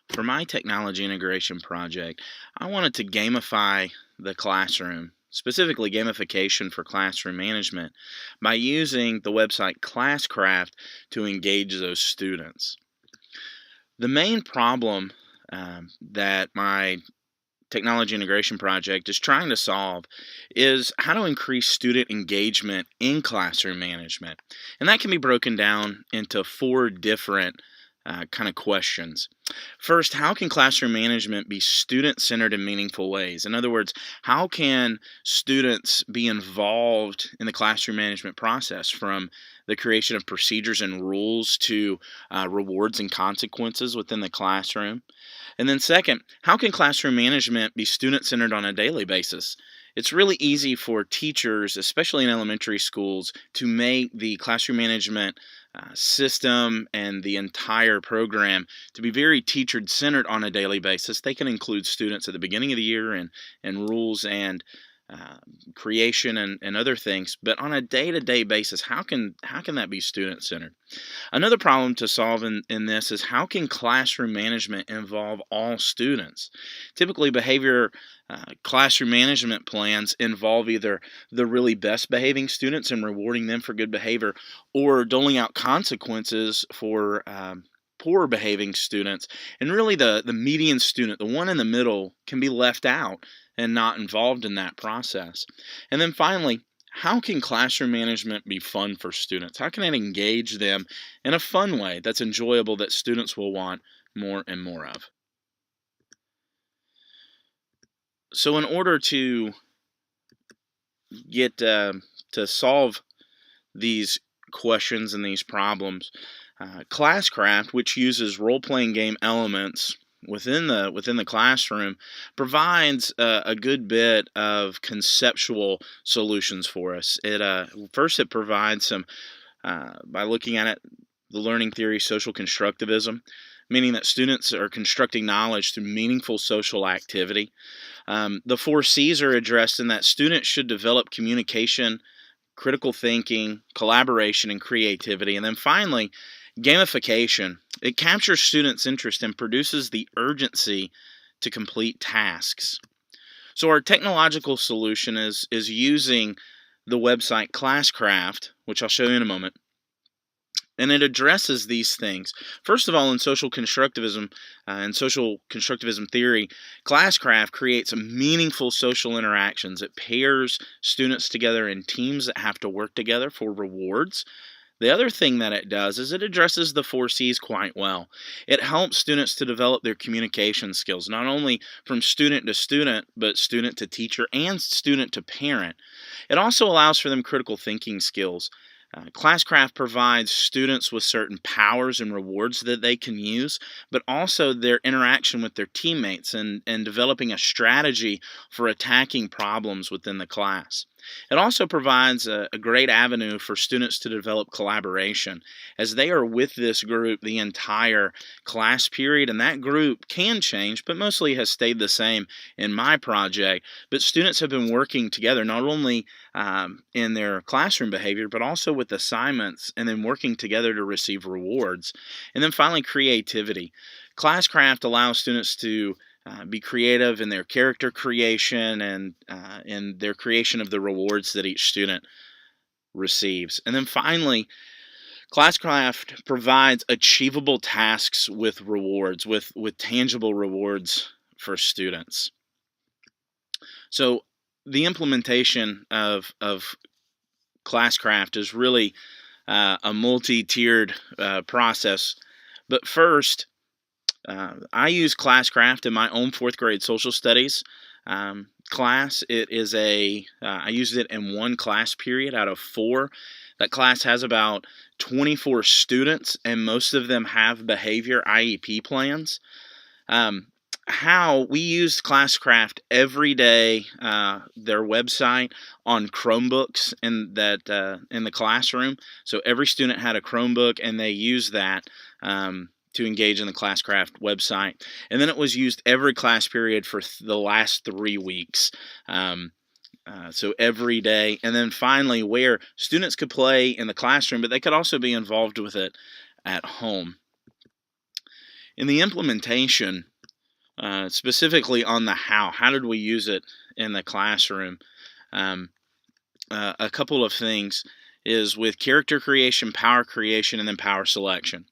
For my technology integration project, I wanted to gamify the classroom, specifically gamification for classroom management, by using the website Classcraft to engage those students. The main problem that my technology integration project is trying to solve is how to increase student engagement in classroom management. And that can be broken down into four different kind of questions. First, how can classroom management be student-centered in meaningful ways? In other words, how can students be involved in the classroom management process, from the creation of procedures and rules to rewards and consequences within the classroom? And then second, how can classroom management be student-centered on a daily basis? It's really easy for teachers, especially in elementary schools, to make the classroom management system and the entire program to be very teacher-centered on a daily basis. They can include students at the beginning of the year and rules and uh, creation and other things. But on a day-to-day basis, how can that be student-centered? Another problem to solve in this is, how can classroom management involve all students? Typically, behavior classroom management plans involve either the really best behaving students and rewarding them for good behavior, or doling out consequences for poor behaving students. And really, the median student, the one in the middle, can be left out and not involved in that process. And then finally, how can classroom management be fun for students? How can it engage them in a fun way that's enjoyable, that students will want more and more of? So, in order to get to solve these questions and these problems, Classcraft, which uses role-playing game elements within the classroom, provides a good bit of conceptual solutions for us. It provides some, by looking at it, the learning theory social constructivism, meaning that students are constructing knowledge through meaningful social activity. The four C's are addressed in that students should develop communication, critical thinking, collaboration, and creativity. And then finally, gamification. It captures students' interest and produces the urgency to complete tasks. So our technological solution is using the website Classcraft, which I'll show you in a moment, and it addresses these things. First of all, in social constructivism and social constructivism theory, Classcraft creates meaningful social interactions. It pairs students together in teams that have to work together for rewards. The other thing that it does is it addresses the four C's quite well. It helps students to develop their communication skills, not only from student to student, but student to teacher and student to parent. It also allows for them critical thinking skills. Classcraft provides students with certain powers and rewards that they can use, but also their interaction with their teammates and developing a strategy for attacking problems within the class. It also provides a great avenue for students to develop collaboration, as they are with this group the entire class period, and that group can change, but mostly has stayed the same in my project. But students have been working together, not only in their classroom behavior, but also with assignments, and then working together to receive rewards. And then finally, creativity. Classcraft allows students to be creative in their character creation and in their creation of the rewards that each student receives. And then finally, Classcraft provides achievable tasks with rewards, with tangible rewards for students. So the implementation of Classcraft is really a multi-tiered process. But first, I use Classcraft in my own fourth grade social studies class. I used it in one class period out of four. That class has about 24 students, and most of them have behavior IEP plans. How we used Classcraft every day, their website on Chromebooks in the classroom. So every student had a Chromebook, and they used that to engage in the Classcraft website. And then it was used every class period for the last 3 weeks. So every day. And then finally, where students could play in the classroom, but they could also be involved with it at home. In the implementation, specifically on the how did we use it in the classroom? Um, a couple of things is with character creation, and then power selection.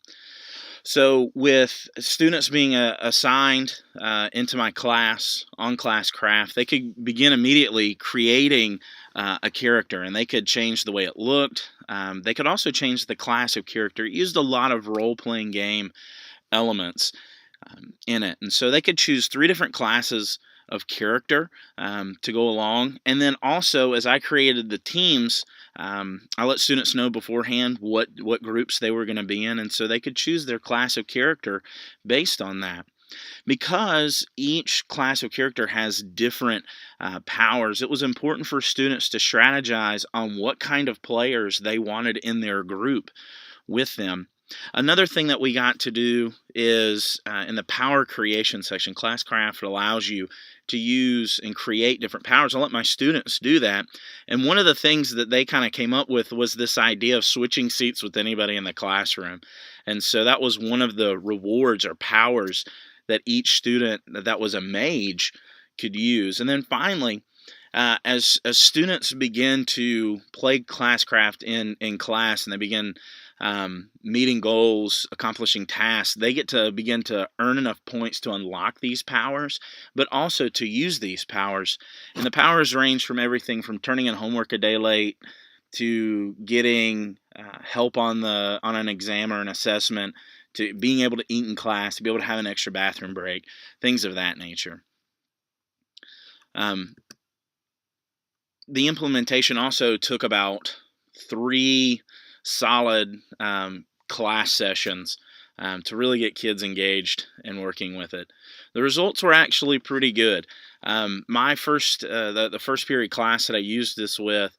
So with students being assigned into my class on Classcraft, they could begin immediately creating a character, and they could change the way it looked. They could also change the class of character. It used a lot of role-playing game elements in it, and so they could choose 3 different classes of character to go along. And then also, as I created the teams, I let students know beforehand what groups they were going to be in, and so they could choose their class of character based on that. Because each class of character has different powers, it was important for students to strategize on what kind of players they wanted in their group with them. Another thing that we got to do is in the power creation section, Classcraft allows you to use and create different powers. I'll let my students do that. And one of the things that they kind of came up with was this idea of switching seats with anybody in the classroom. And so that was one of the rewards or powers that each student that was a mage could use. And then finally, as students begin to play Classcraft in class, and they begin meeting goals, accomplishing tasks, they get to begin to earn enough points to unlock these powers, but also to use these powers. And the powers range from everything from turning in homework a day late to getting help on an exam or an assessment, to being able to eat in class, to be able to have an extra bathroom break, things of that nature. The implementation also took about 3 solid class sessions to really get kids engaged and working with it. The results were actually pretty good. My first, the first period class that I used this with,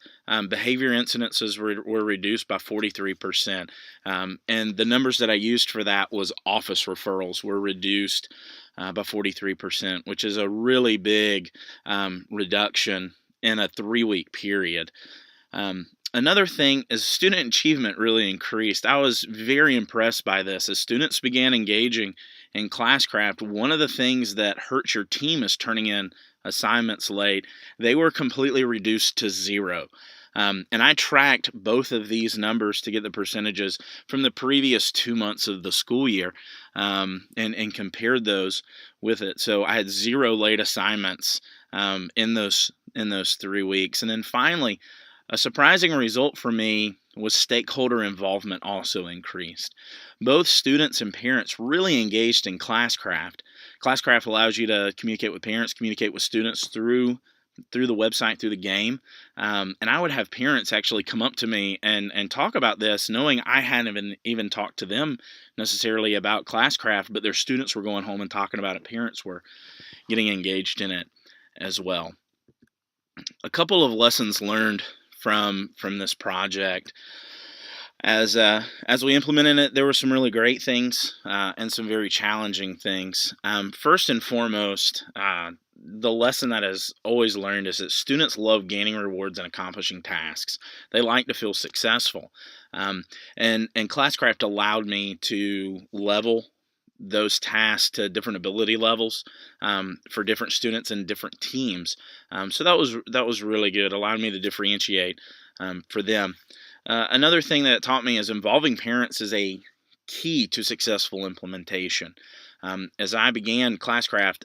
behavior incidences were reduced by 43%. And the numbers that I used for that was office referrals were reduced by 43%, which is a really big reduction in a 3-week period. Another thing is student achievement really increased. I was very impressed by this. As students began engaging in Classcraft, one of the things that hurts your team is turning in assignments late. They were completely reduced to 0. And I tracked both of these numbers to get the percentages from the previous 2 months of the school year and compared those with it. So I had 0 late assignments in those 3 weeks. And then finally, a surprising result for me was stakeholder involvement also increased. Both students and parents really engaged in Classcraft. Classcraft allows you to communicate with parents, communicate with students through the website, through the game. And I would have parents actually come up to me and talk about this, knowing I hadn't even talked to them necessarily about Classcraft, but their students were going home and talking about it. Parents were getting engaged in it as well. A couple of lessons learned from this project. As we implemented it, there were some really great things and some very challenging things. First and foremost, the lesson that is always learned is that students love gaining rewards and accomplishing tasks. They like to feel successful. And Classcraft allowed me to level those tasks to different ability levels for different students and different teams. So that was really good. Allowed me to differentiate for them. Another thing that it taught me is involving parents is a key to successful implementation. As I began Classcraft,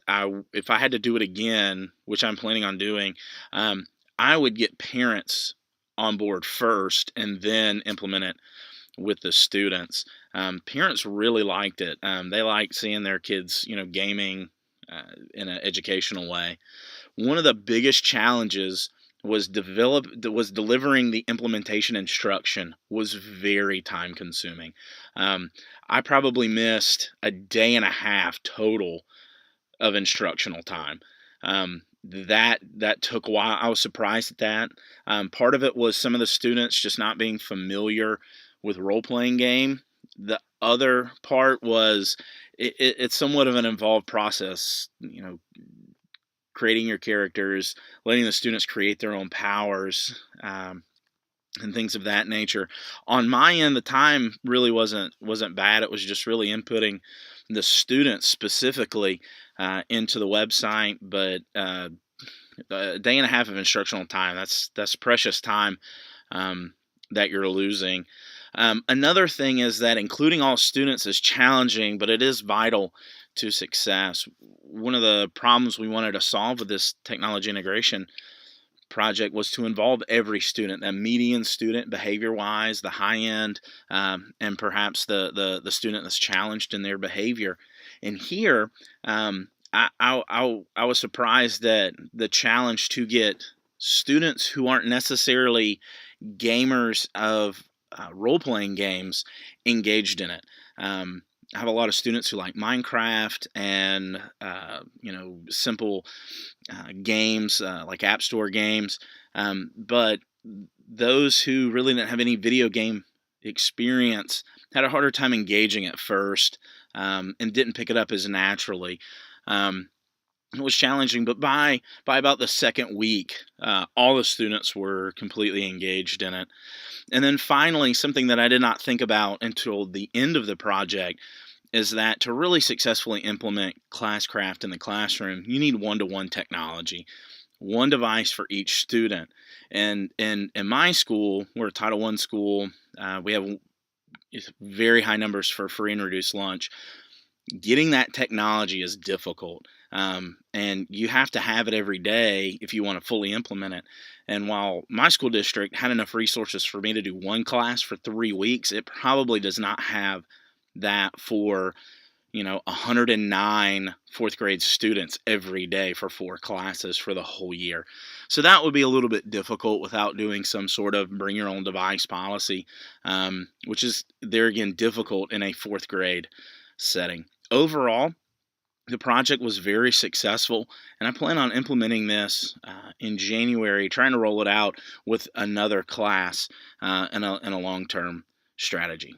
if I had to do it again, which I'm planning on doing, I would get parents on board first and then implement it with the students. Parents really liked it. They liked seeing their kids, gaming in an educational way. One of the biggest challenges was delivering the implementation instruction was very time consuming. I probably missed a day and a half total of instructional time. That took a while. I was surprised at that. Part of it was some of the students just not being familiar with role-playing game. The other part was it's somewhat of an involved process, creating your characters, letting the students create their own powers, and things of that nature. On my end, the time really wasn't bad. It was just really inputting the students specifically into the website, but a day and a half of instructional time, that's precious time that you're losing. Another thing is that including all students is challenging, but it is vital to success. One of the problems we wanted to solve with this technology integration project was to involve every student, that median student behavior-wise, the high end, and perhaps the student that's challenged in their behavior. And here, I was surprised that the challenge to get students who aren't necessarily gamers of role-playing games engaged in it. I have a lot of students who like Minecraft and simple games like App Store games, but those who really didn't have any video game experience had a harder time engaging at first, and didn't pick it up as naturally. It was challenging, but by about the second week, all the students were completely engaged in it. And then finally, something that I did not think about until the end of the project is that to really successfully implement Classcraft in the classroom, you need one-to-one technology, one device for each student. And in my school, we're a Title I school, we have very high numbers for free and reduced lunch. Getting that technology is difficult, and you have to have it every day if you want to fully implement it. And while my school district had enough resources for me to do one class for 3 weeks, it probably does not have that for 109 fourth grade students every day for 4 classes for the whole year. So that would be a little bit difficult without doing some sort of bring your own device policy, which is there again difficult in a 4th grade setting. Overall, the project was very successful, and I plan on implementing this in January, trying to roll it out with another class in a long-term strategy.